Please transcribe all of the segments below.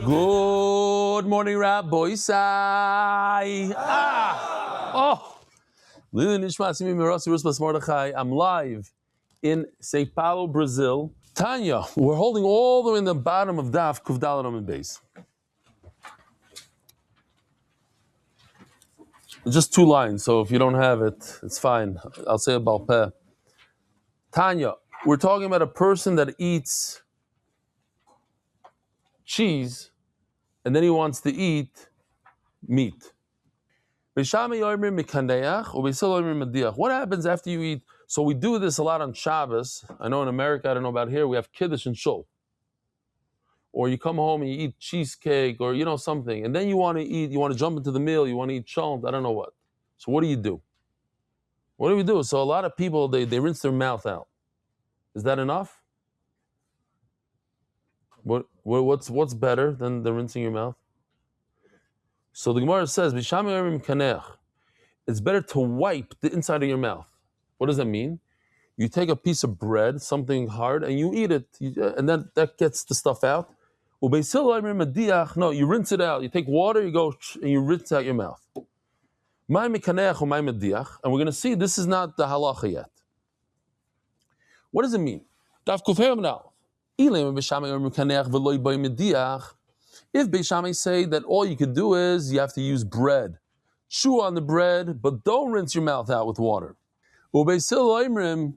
Good morning, Rabbi Isai. I'm live in Sao Paulo, Brazil. Tanya, we're holding all the way in the bottom of Daf Kuf Daled Amud Beis. Just 2 lines, so if you don't have it, it's fine. I'll say it Baal Peh. Tanya, we're talking about a person that eats cheese and then he wants to eat meat. What happens after you eat? So we do this a lot on Shabbos. I know in America, I don't know about here, we have Kiddush and Shul. Or you come home and you eat cheesecake or something, and then you want to eat, you want to jump into the meal, you want to eat Chullin, I don't know what. So what do you do? What do we do? So a lot of people, they rinse their mouth out. Is that enough? What's better than the rinsing your mouth? So the Gemara says, it's better to wipe the inside of your mouth. What does that mean? You take a piece of bread, something hard, and you eat it, and then that gets the stuff out. No, you rinse it out. You take water, you go, and you rinse out your mouth. And we're going to see this is not the halacha yet. What does it mean? If Beis Shammai say that all you could do is you have to use bread, chew on the bread, but don't rinse your mouth out with water. Beis Hillel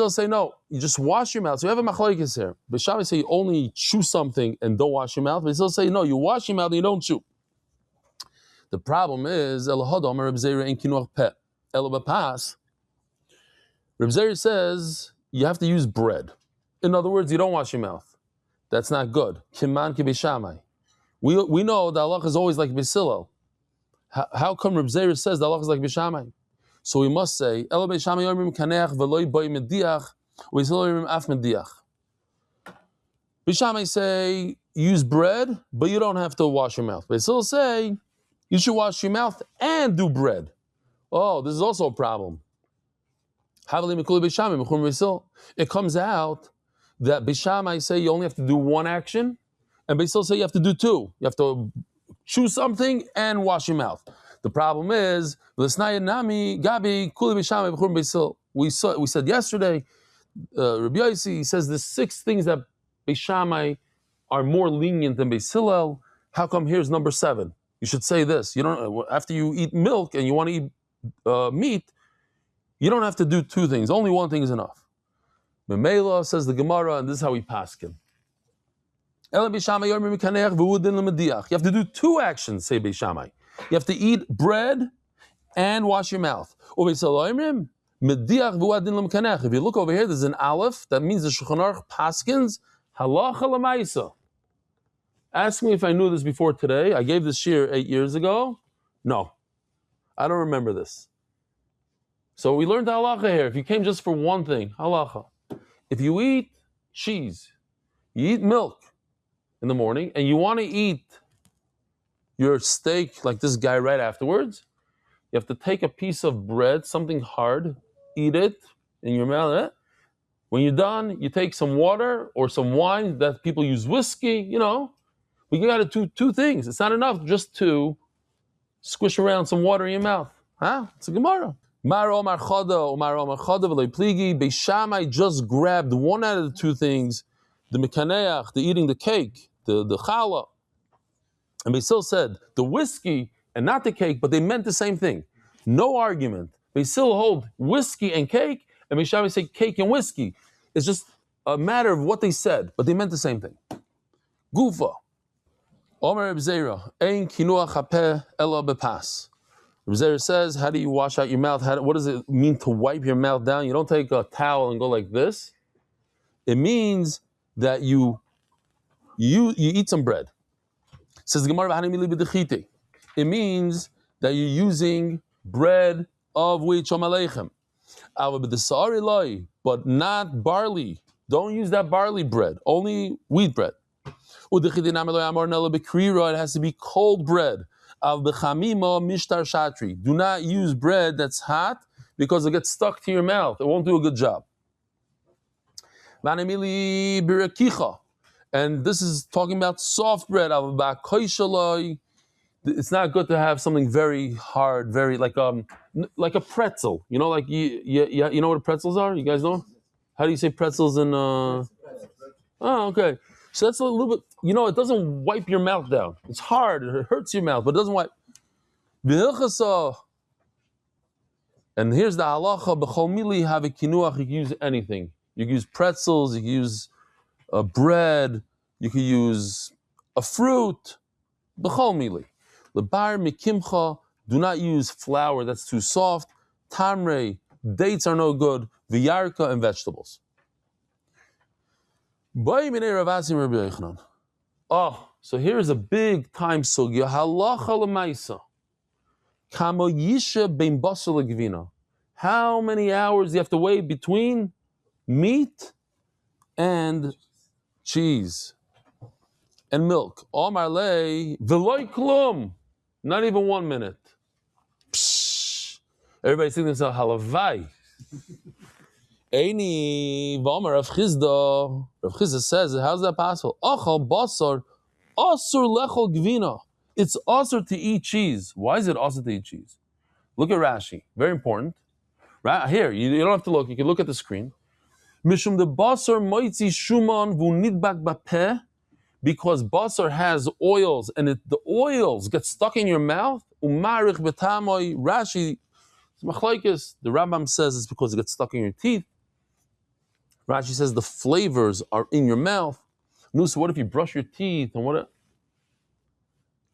say no, you just wash your mouth. So we have a machlokes here. Beis Shammai say you only chew something and don't wash your mouth. Beis Hillel say no, you wash your mouth and you don't chew. The problem is Reb Zeri says you have to use bread. In other words, you don't wash your mouth. That's not good. Kiman ki Beis Shammai. We know the halacha is always like Beis Hillel. How come Reb Zeri says the halacha is like Beis Shammai? So we must say, Elo Beis Shammai yomrim kaneach v'loi boi mediach, Beis Hillel yomrim af mediach. Beis Shammai say, use bread, but you don't have to wash your mouth. Beis Hillel say, you should wash your mouth and do bread. Oh, this is also a problem. It comes out that Beis Shammai say you only have to do one action, and Beis Hillel say you have to do 2. You have to chew something and wash your mouth. The problem is, we said yesterday, Rabbi Yossi says the 6 things that Beis Shammai are more lenient than Beis Hillel. How come here's number 7? You should say this. You don't. After you eat milk and you want to eat meat, you don't have to do 2 things. Only 1 thing is enough. Memela says the Gemara, and this is how we paskin. You have to do 2 actions, say Beis Shammai. You have to eat bread and wash your mouth. If you look over here, there's an aleph, that means the Shulchan Aruch paskins halacha l'maisa. Ask me if I knew this before today. I gave this shir 8 years ago. No, I don't remember this. So we learned halacha here. If you came just for 1 thing, halacha. If you eat cheese, you eat milk in the morning, and you want to eat your steak like this guy right afterwards, you have to take a piece of bread, something hard, eat it in your mouth. When you're done, you take some water or some wine. That people use whiskey, But you got to do 2 things. It's not enough just to squish around some water in your mouth. It's a Gemara. Beis Shammai just grabbed 1 out of the 2 things, the mekaneach, the eating the cake, the challah. And Beis Hillel said the whiskey and not the cake, but they meant the same thing. No argument. Beis Hillel hold whiskey and cake, and Beis Shammai say cake and whiskey. It's just a matter of what they said, but they meant the same thing. Gufa. Omer Reb Zera, ein kinuach hapeh ela bepas. Reb Zera says, how do you wash out your mouth? What does it mean to wipe your mouth down? You don't take a towel and go like this. It means that you eat some bread. Says the Gemara, it means that you're using bread of wheat shom aleichem, but not barley. Don't use that barley bread, only wheat bread. It has to be cold bread. Do not use bread that's hot because it gets stuck to your mouth. It won't do a good job. Vanamili birakicha. And this is talking about soft bread. It's not good to have something very hard, very like a pretzel. You know, like you know what pretzels are? You guys know? How do you say pretzels in Oh, okay. So that's a little bit, it doesn't wipe your mouth down. It's hard, it hurts your mouth, but it doesn't wipe. And here's the halacha, b'chol mili have a kinuach, you can use anything. You can use pretzels, you can use bread, you can use a fruit, b'chol mili. Lebar mikimcha, do not use flour that's too soft. Tamre, dates are no good. V'yarka, and vegetables. Oh, so here's a big time sugya. Halacha l'maisa. Kamo yisha bein basar legvina. How many hours do you have to wait between meat and cheese and milk? Omar lei v'loy klum. Not even 1 minute. Psh. Everybody's thinking themselves halavai. Eini v'omar Rav Chizda. Rav Chizda says, how's that possible? Achal basar asur lechol gvina. It's asur to eat cheese. Why is it asur to eat cheese? Look at Rashi. Very important. Right here, you don't have to look. You can look at the screen. Mishum de basar moitzi shuman v'nidbak bapeh. Because basar has oils, and the oils get stuck in your mouth. Umarich betamoy. Rashi, machlokes. The Rambam says it's because it gets stuck in your teeth. Rashi says the flavors are in your mouth. No, so what if you brush your teeth and what?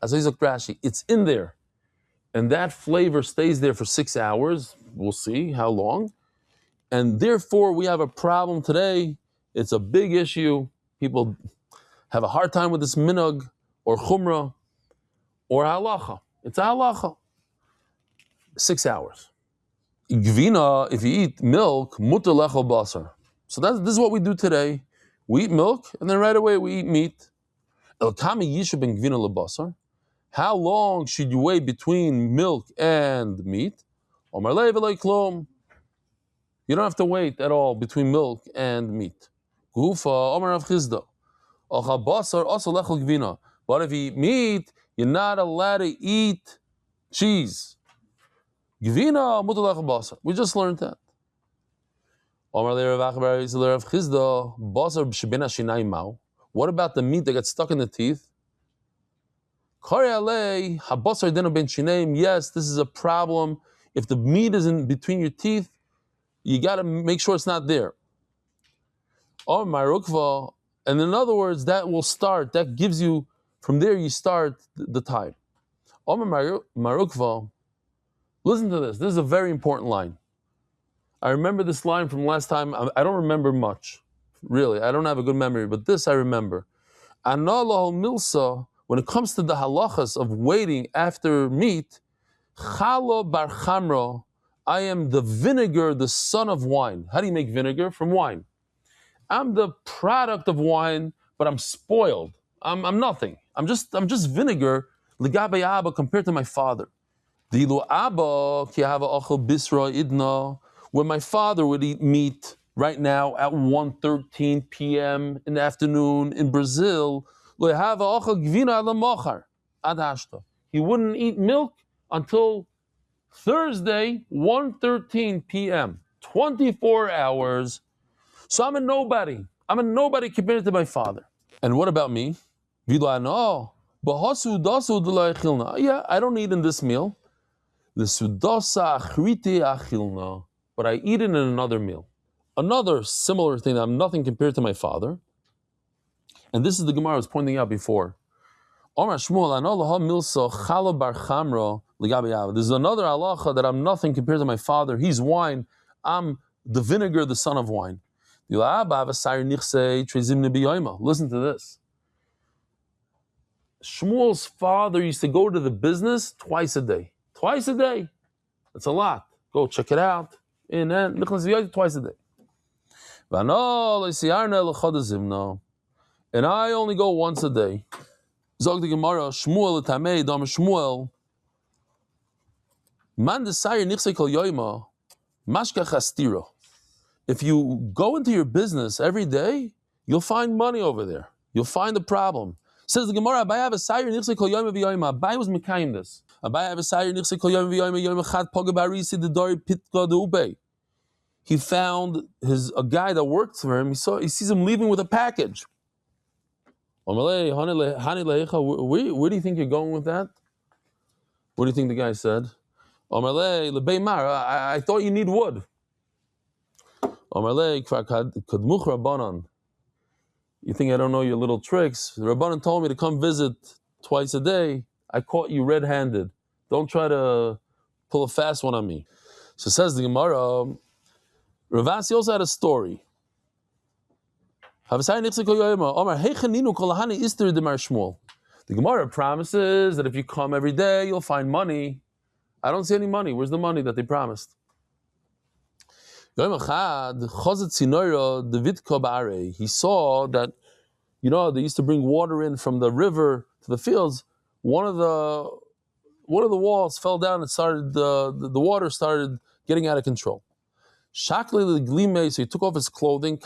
As he's like Rashi, it's in there, and that flavor stays there for 6 hours. We'll see how long, and therefore we have a problem today. It's a big issue. People have a hard time with this minhag or chumrah or halacha. It's a halacha. 6 hours. Gvina, if you eat milk, mutar lechol basar. So this is what we do today. We eat milk, and then right away we eat meat. El kami yishu ben gvina lebasar. How long should you wait between milk and meat? Omar lei v'loi klum. You don't have to wait at all between milk and meat. Gufa, Omar Rav Chizda. Ochal basar also lechol gvina. But if you eat meat, you're not allowed to eat cheese. Gvina mutar lechol basar. We just learned that. What about the meat that gets stuck in the teeth? Yes, this is a problem. If the meat is in between your teeth, you got to make sure it's not there. And in other words, that gives you, from there you start the time. Listen to this. This is a very important line. I remember this line from last time. I don't remember much, really. I don't have a good memory, but this I remember. Milsa, when it comes to the halachas of waiting after meat, Chalo bar chamra, I am the vinegar, the son of wine. How do you make vinegar? From wine. I'm the product of wine, but I'm spoiled. I'm nothing. I'm just vinegar, ligabe abba, compared to my father. Dilu abba ki hava ochel bisra idna. When my father would eat meat right now at 1:13 p.m. in the afternoon in Brazil, he wouldn't eat milk until Thursday, 1:13 p.m. 24 hours. So I'm a nobody. I'm a nobody compared to my father. And what about me? Yeah, I don't eat in this meal. But I eat it in another meal. Another similar thing that I'm nothing compared to my father. And this is the Gemara I was pointing out before. There's another halacha that I'm nothing compared to my father. He's wine. I'm the vinegar, the son of wine. Listen to this. Shmuel's father used to go to the business twice a day. Twice a day. That's a lot. Go check it out. And then twice a day. And I only go once a day. Zog the Gemara, Shmuel tamei dam Shmuel. Man desire nichse kol yoima, mashka chastira. If you go into your business every day, you'll find money over there. You'll find the problem. Says the Gemara, Abai have a sayir nichse kol yom v'yoyim. Abai was mekayim this. Abai have a sayir nichse kol yom v'yoyim. Yom echad poga barisi the dori pitka deube. He found a guy that worked for him. He sees him leaving with a package. Where do you think you're going with that? What do you think the guy said? I thought you need wood. You think I don't know your little tricks? The Rabbanan told me to come visit twice a day. I caught you red-handed. Don't try to pull a fast one on me. So says the Gemara, Ravasi also had a story. The Gemara promises that if you come every day, you'll find money. I don't see any money. Where's the money that they promised? He saw that, they used to bring water in from the river to the fields. One of the walls fell down and started the water started getting out of control. So he took off his clothing,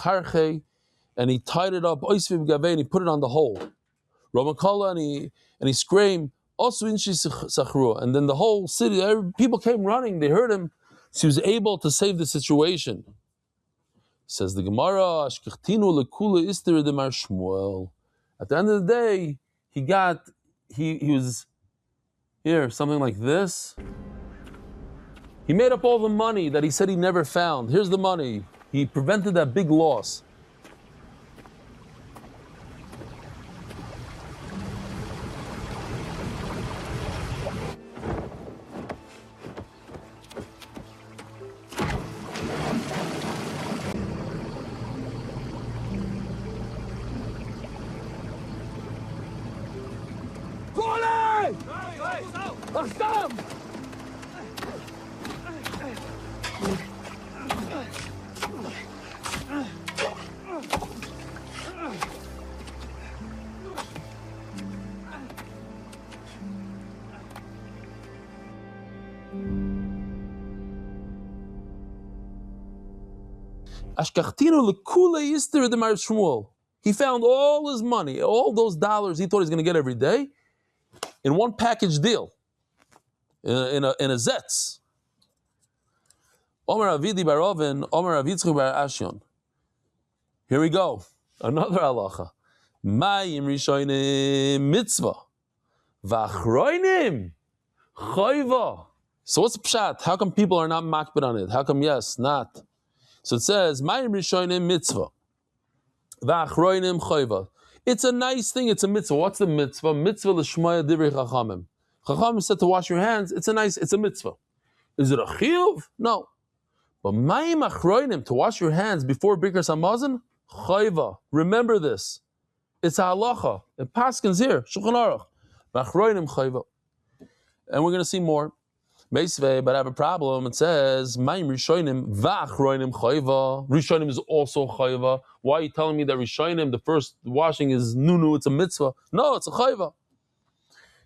and he tied it up, and he put it on the hole. And he screamed, and then the whole city, people came running, they heard him. So he was able to save the situation. Says the Gemara, at the end of the day, he was here, something like this. He made up all the money that he said he never found. Here's the money. He prevented that big loss. He found all his money, all those dollars he thought he was going to get every day, in one package deal, in a zetz. Omer Avidi bar Oven, Omer Avitzchu bar Ashyon. Here we go, another halacha. Mayim rishonim mitzvah, v'achroinim chayva. So what's the pshat? How come people are not makbid on it? How come yes, not? So it says, Mayim rishonim mitzvah, v'achroinim chayva. It's a nice thing, it's a mitzvah. What's the mitzvah? Mitzvah l'shmaya divrei chachamim. Chachamim said to wash your hands, it's a mitzvah. Is it a chiyuv? No. But mayim achroinim, to wash your hands before Birkas Hamazon, chayva. Remember this. It's a halacha. It paskins here, Shulchan Aruch. V'achroinim chayva. And we're going to see more. Meisvei, but I have a problem. It says, Mayim Rishonim v'achroinim chayva. Rishonim is also chayva. Why are you telling me that Rishonim, the first washing is nunu, it's a mitzvah? No, it's a chayva.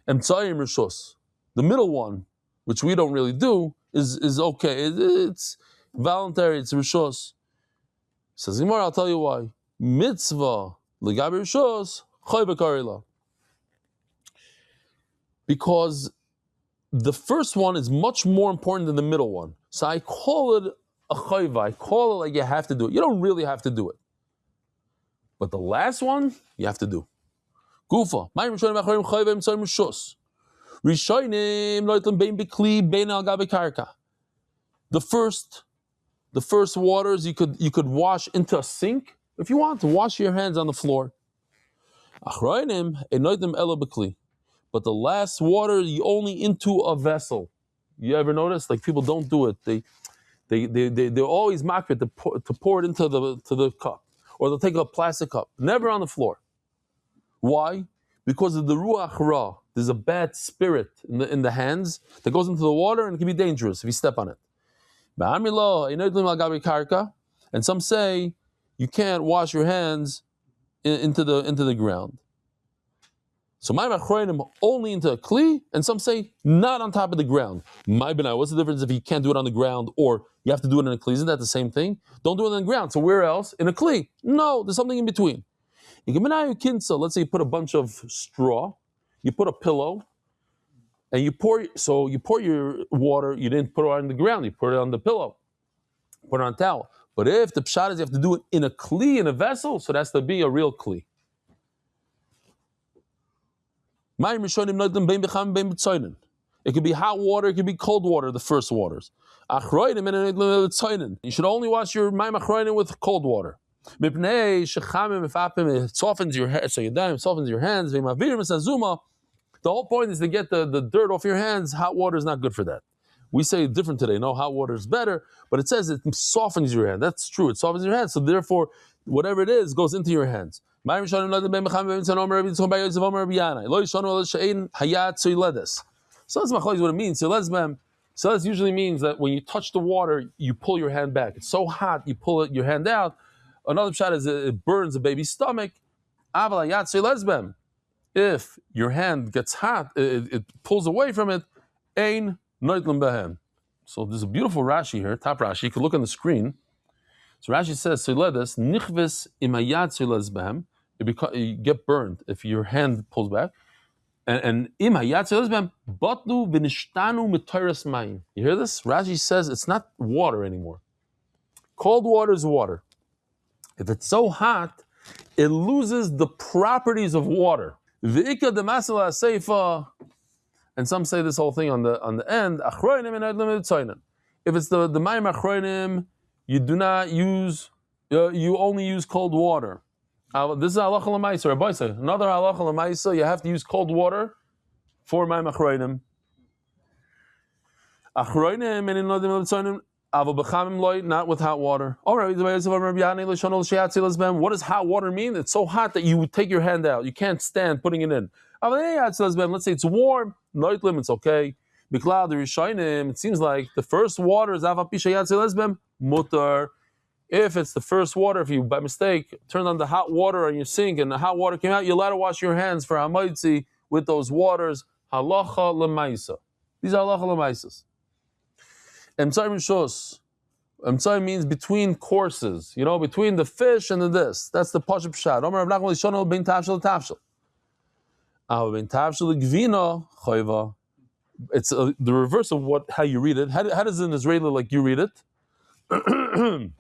Emtsayim Rishos. The middle one, which we don't really do, is okay. It's voluntary, it's Rishos. Says Gemara, I'll tell you why. Mitzvah, l'gabi Rishos, chayva karila. Because the first one is much more important than the middle one. So I call it a chayva. I call it like you have to do it. You don't really have to do it. But the last one, you have to do. Gufa. The first waters you could wash into a sink. If you want to wash your hands on the floor. But the last water, you only into a vessel. You ever notice? Like people don't do it. They're always makbid to pour it into the cup, or they'll take a plastic cup. Never on the floor. Why? Because of the ruach ra. There's a bad spirit in the hands that goes into the water and it can be dangerous if you step on it. And some say you can't wash your hands into the ground. So my machroinim only into a kli, and some say not on top of the ground. My benai, what's the difference if you can't do it on the ground or you have to do it in a kli? Isn't that the same thing? Don't do it on the ground. So where else? In a kli. No, there's something in between. Let's say you put a bunch of straw, you put a pillow, and you pour your water, you didn't put it on the ground, you put it on the pillow, put it on a towel. But if the pshat is you have to do it in a kli, in a vessel, so that's to be a real kli. It could be hot water, it could be cold water, the first waters. You should only wash your mayim achroinim with cold water. It softens your hands, so it softens your hands. The whole point is to get the dirt off your hands. Hot water is not good for that. We say different today. No, hot water is better, but it says it softens your hand. That's true. It softens your hands. So therefore, whatever it is goes into your hands. So that's what it means. So that usually means that when you touch the water, you pull your hand back. It's so hot, you pull your hand out. Another shot is it burns a baby's stomach. If your hand gets hot, it pulls away from it. So there's a beautiful Rashi here, top Rashi. You can look on the screen. So Rashi says, nichvis imayat you get burned if your hand pulls back. And imayat batlu v'nishtanu mitoras mayim. You hear this? Rashi says it's not water anymore. Cold water is water. If it's so hot, it loses the properties of water. V'ika demasela seifa, and some say this whole thing on the end. Achroinim and adlim tzaynin. If it's the mayim achroinim, you do not use. You only use cold water. This is halacha l'maisa. Rabbi say another halacha l'maisa. You have to use cold water for mayim achroinim. Achroinim and adlim tzaynin. Not with hot water. What does hot water mean? It's so hot that you would take your hand out. You can't stand putting it in. Let's say it's warm. It's okay. It seems like the first water is mutar. If it's the first water, if you by mistake turned on the hot water on your sink and the hot water came out, you're allowed to wash your hands for hamaitzi with those waters. Halacha l'maisa. These are halacha l'maisas. Emtsai means between courses, between the fish and the this. That's the pashup pshat. Omer Rav Nachman Lishonol ben tavshel tavshel. Ben tavshel gvina chayva. It's the reverse of how you read it. How does an Israeli like you read it? Tavshel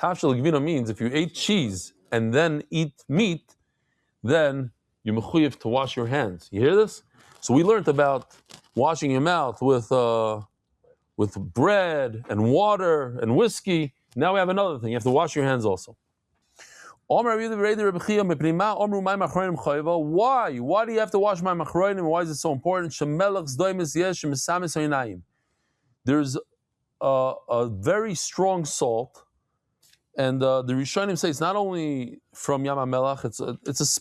gvina means if you ate cheese and then eat meat, then you're mechuyev to wash your hands. You hear this? So we learned about washing your mouth with bread and water and whiskey. Now we have another thing. You have to wash your hands also. Why? Why do you have to wash my machronim? Why is it so important? There's a very strong salt, and the Rishonim say it's not only from Yam HaMelach,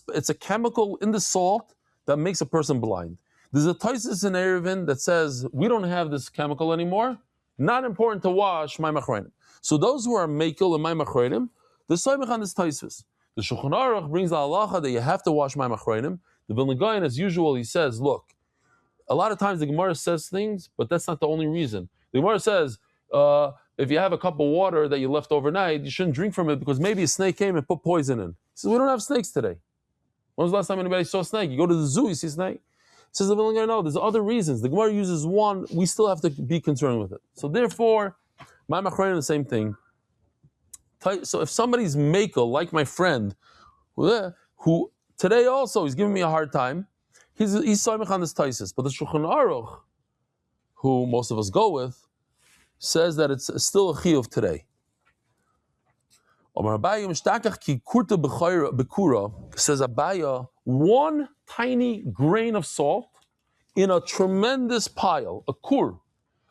it's a chemical in the salt that makes a person blind. There's a Taisus in Erevin that says we don't have this chemical anymore. Not important to wash my machronim. So those who are mekel and my machronim, the soymech on this Taisus. The Shulchan Aruch brings the halacha that you have to wash my machronim. The Vilna Gaon, as usual, he says, look, a lot of times the Gemara says things, but that's not the only reason. The Gemara says, if you have a cup of water that you left overnight, you shouldn't drink from it because maybe a snake came and put poison in. He says, we don't have snakes today. When was the last time anybody saw a snake? You go to the zoo, you see a snake. Says the Vilna Gaon, no, there's other reasons. The Gemara uses one, we still have to be concerned with it. So therefore, my machronim, the same thing. So if somebody's makel, like my friend, who today also he's giving me a hard time, he's soymech on this taisis. But the Shulchan Aruch, who most of us go with, says that it's still a chiyuv today. Says Abaya, one tiny grain of salt in a tremendous pile, a kur.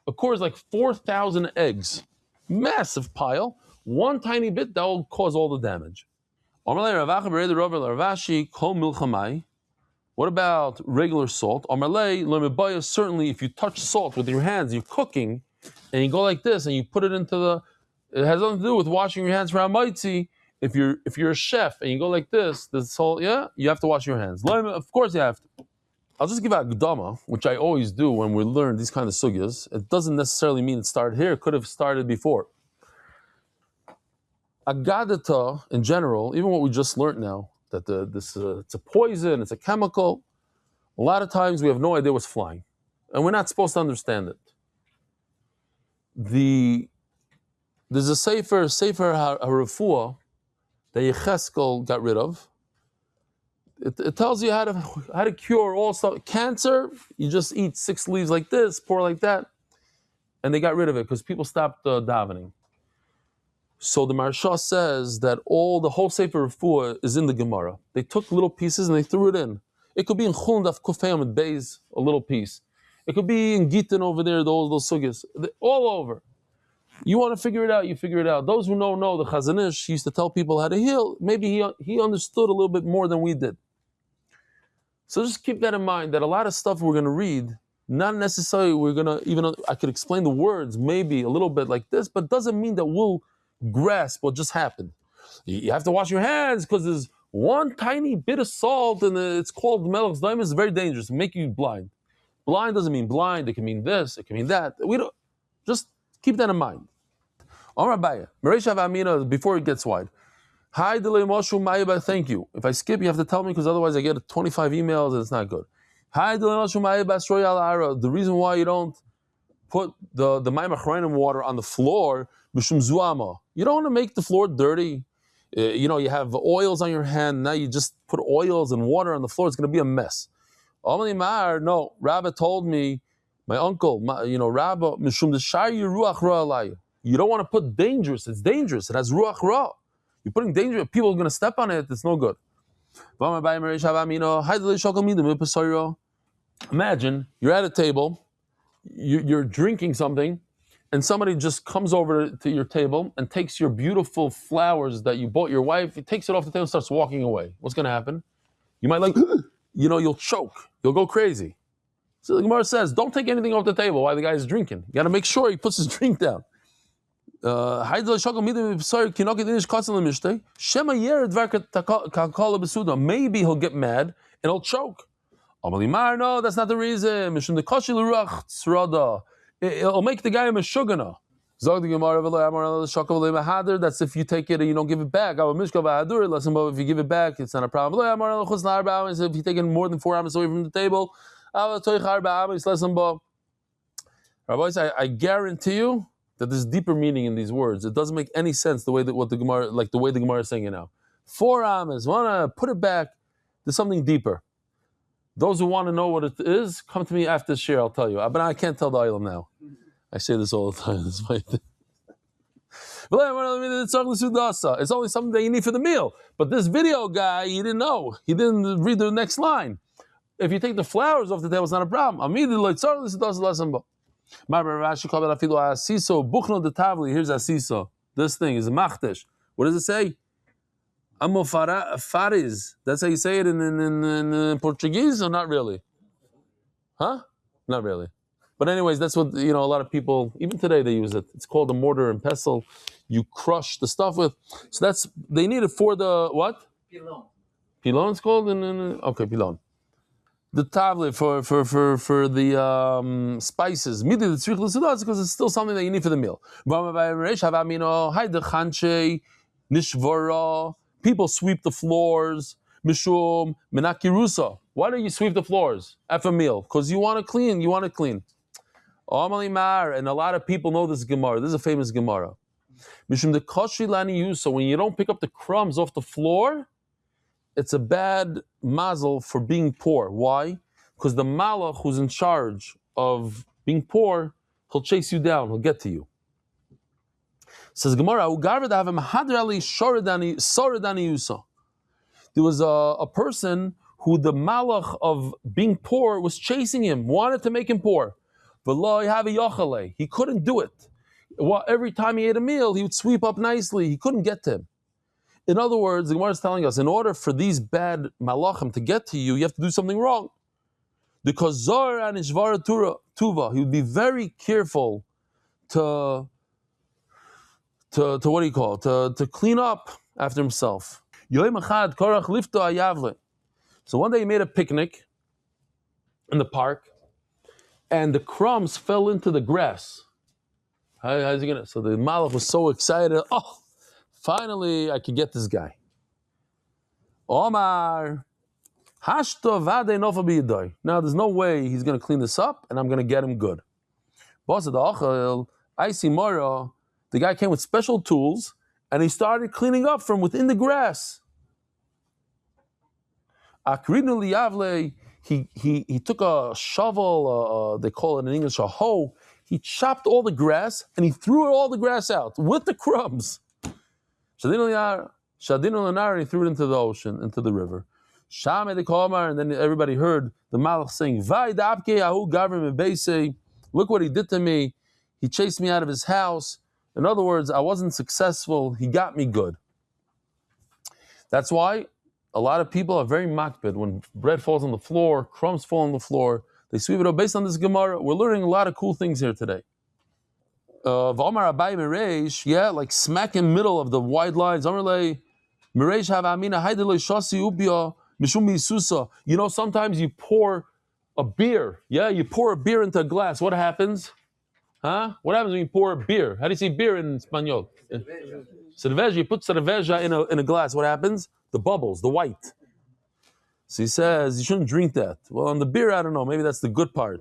A kur is like 4,000 eggs. Massive pile. One tiny bit, that will cause all the damage. What about regular salt? Certainly if you touch salt with your hands, you're cooking, and you go like this, and you put it into it has nothing to do with washing your hands for hamaitzi. if you're a chef and you go like this whole, you have to wash your hands. Of course you have to. I'll just give out Gdama, which I always do when we learn these kind of sugyas. It doesn't necessarily mean it started here. It could have started before. Agadata, in general, even what we just learned now, that it's a poison, it's a chemical. A lot of times we have no idea what's flying, and we're not supposed to understand it. There's a Sefer HaRefuah that Yecheskel got rid of. It tells you how to cure all stuff. Cancer, you just eat 6 leaves like this, pour like that, and they got rid of it because people stopped davening. So the Maharsha says that the whole Sefer Refuah is in the Gemara. They took little pieces and they threw it in. It could be in Chullin Daf Kufayim and Beis, a little piece. It could be in Gittin over there, those sugyas, all over. You want to figure it out, you figure it out. Those who know the Chazon Ish used to tell people how to heal. Maybe he understood a little bit more than we did. So just keep that in mind, that a lot of stuff we're going to read, not necessarily we're going to, even I could explain the words maybe a little bit like this, but doesn't mean that we'll grasp what just happened. You have to wash your hands because there's one tiny bit of salt and it's called Melech's Daim. It's very dangerous. It make you blind. Blind doesn't mean blind. It can mean this. It can mean that. We don't. Just keep that in mind. Amar Abaye, Mereishav Amina, before it gets wide. Hi, Delay Moshu Ma'ibah, thank you. If I skip, you have to tell me because otherwise I get 25 emails and it's not good. Hi, Delay Moshu Ma'ibah, Sroy Al Ara. The reason why you don't put the Ma'im Achrayim water on the floor, Mishum Zuama. You don't want to make the floor dirty. You have oils on your hand. Now you just put oils and water on the floor. It's going to be a mess. No, Rabbi told me, my uncle, Rabbi, Mishum Deshayu Ruach Ra'alai. You don't want to put dangerous. It's dangerous. It has Ruach Ra. You're putting danger. People are going to step on it. It's no good. Imagine you're at a table, you're drinking something, and somebody just comes over to your table and takes your beautiful flowers that you bought your wife. He takes it off the table and starts walking away. What's going to happen? You might you'll choke. You'll go crazy. So the Gemara says, don't take anything off the table while the guy is drinking. You got to make sure he puts his drink down. Maybe he'll get mad and he'll choke. No, that's not the reason. It'll make the guy a meshugana. That's if you take it and you don't give it back. If you give it back, it's not a problem. If you take it more than 4 hours away from the table, I guarantee you that there's deeper meaning in these words. It doesn't make any sense the way the Gemara is saying it now. 4 amas, wanna put it back. There's something deeper. Those who want to know what it is, come to me after this share. I'll tell you. But I can't tell the Ilam now. I say this all the time. This is my thing. It's only something that you need for the meal. But this video guy, he didn't know. He didn't read the next line. If you take the flowers off the table, it's not a problem. Here's asiso. This thing is a machdesh. What does it say? Fariz. That's how you say it in Portuguese, or not really? Huh? Not really. But anyways, that's what a lot of people, even today, they use it. It's called a mortar and pestle. You crush the stuff with. So they need it for the what? Pilon. Pilon it's called? Okay, pilon. The tablet for the spices. Because it's still something that you need for the meal. People sweep the floors. Mishum menakirusa. Why do you sweep the floors after a meal? Because you want to clean. You want to clean. And a lot of people know this Gemara. This is a famous Gemara. Mishum the koshi lani yusa. When you don't pick up the crumbs off the floor, it's a bad mazel for being poor. Why? Because the malach who's in charge of being poor, he'll chase you down. He'll get to you. Says Gemara, there was a person who the malach of being poor was chasing him, wanted to make him poor. He couldn't do it. Every time he ate a meal, he would sweep up nicely. He couldn't get to him. In other words, the Gemara is telling us, in order for these bad malachim to get to you, you have to do something wrong. Because Zor and Ishvara Tuva, he would be very careful to what do you call it? To clean up after himself. So one day he made a picnic in the park, and the crumbs fell into the grass. How's he gonna? So the Malach was so excited. Oh, finally I could get this guy. Omar, now there's no way he's gonna clean this up, and I'm gonna get him good. I see Mara. The guy came with special tools, and he started cleaning up from within the grass. He took a shovel, they call it in English a hoe. He chopped all the grass and he threw all the grass out with the crumbs. And he threw it into the ocean, into the river. And then everybody heard the Malach saying, look what he did to me. He chased me out of his house. In other words, I wasn't successful. He got me good. That's why a lot of people are very makpid. When bread falls on the floor, crumbs fall on the floor, they sweep it up. Based on this Gemara, we're learning a lot of cool things here today. V'omar Abai Mereish, like smack in the middle of the wide lines. Amarle Mereish have Amina Haideloi Shasi Upia Mishum Misusa. Sometimes you pour a beer. You pour a beer into a glass. What happens? Huh? What happens when you pour a beer? How do you say beer in Espanol? Cerveja. You put cerveja in a glass. What happens? The bubbles, the white. So he says you shouldn't drink that. Well, on the beer, I don't know. Maybe that's the good part.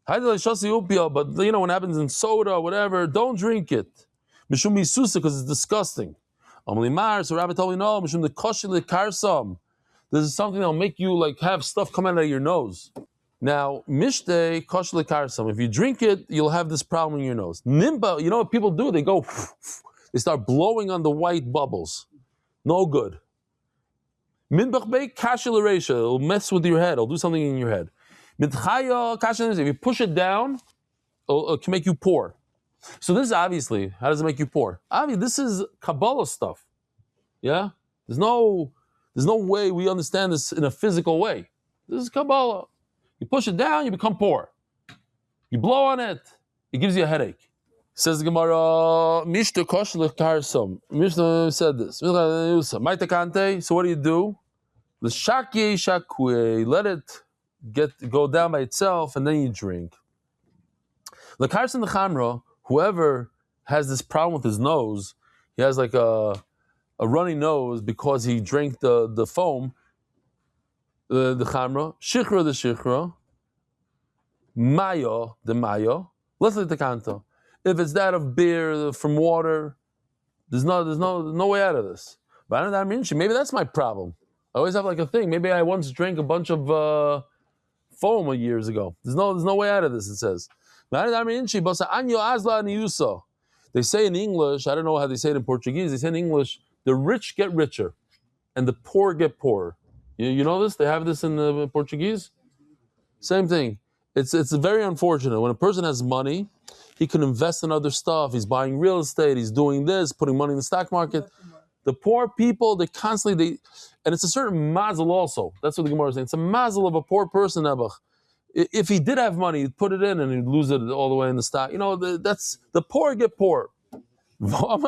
But when it happens in soda or whatever, don't drink it. Mishum misusa, because it's disgusting. So Rabbi told me no. Mishum the koshel karsam. This is something that'll make you have stuff come out of your nose. Now, mishtei koshel karsam. If you drink it, you'll have this problem in your nose. Nimba, you know what people do? They go, they start blowing on the white bubbles. No good. Minbach bei kashel eresha. It'll mess with your head. It'll do something in your head. If you push it down, it can make you poor. So this is obviously, how does it make you poor? Obviously, this is Kabbalah stuff. Yeah? There's no way we understand this in a physical way. This is Kabbalah. You push it down, you become poor. You blow on it, it gives you a headache. Says the Gemara, Mishta Koshlich Karsam. Mishta said this. So what do? The Shakye Shakwe, let it go down by itself, and then you drink. The Karsan the Chamra, whoever has this problem with his nose, he has like a runny nose because he drank the foam, the Chamra, Shikra the Shikra, Mayo the Mayo, let's let the Kanto. If it's that of beer, from water, there's no way out of this. But I don't know, maybe that's my problem. I always have like a thing. Maybe I once drank a bunch of foam years ago. There's no way out of this, it says. They say in English, I don't know how they say it in Portuguese, they say in English, the rich get richer and the poor get poorer. You know this? They have this in the Portuguese? Same thing. It's very unfortunate. When a person has money, he can invest in other stuff. He's buying real estate. He's doing this, putting money in the stock market. The poor people, they constantly, and it's a certain mazel also. That's what the Gemara is saying. It's a mazel of a poor person, Nebuch. If he did have money, he'd put it in and he'd lose it all the way in the stock. That's the poor get poor. We'll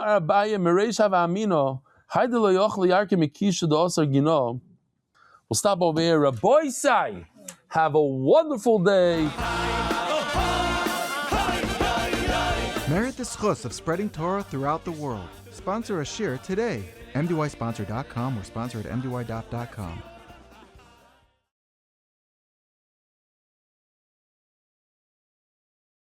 stop over here. Rabbi Sai, have a wonderful day. Merit the schus of spreading Torah throughout the world. Sponsor a shir today. MDYsponsor.com or sponsor at MDY.com.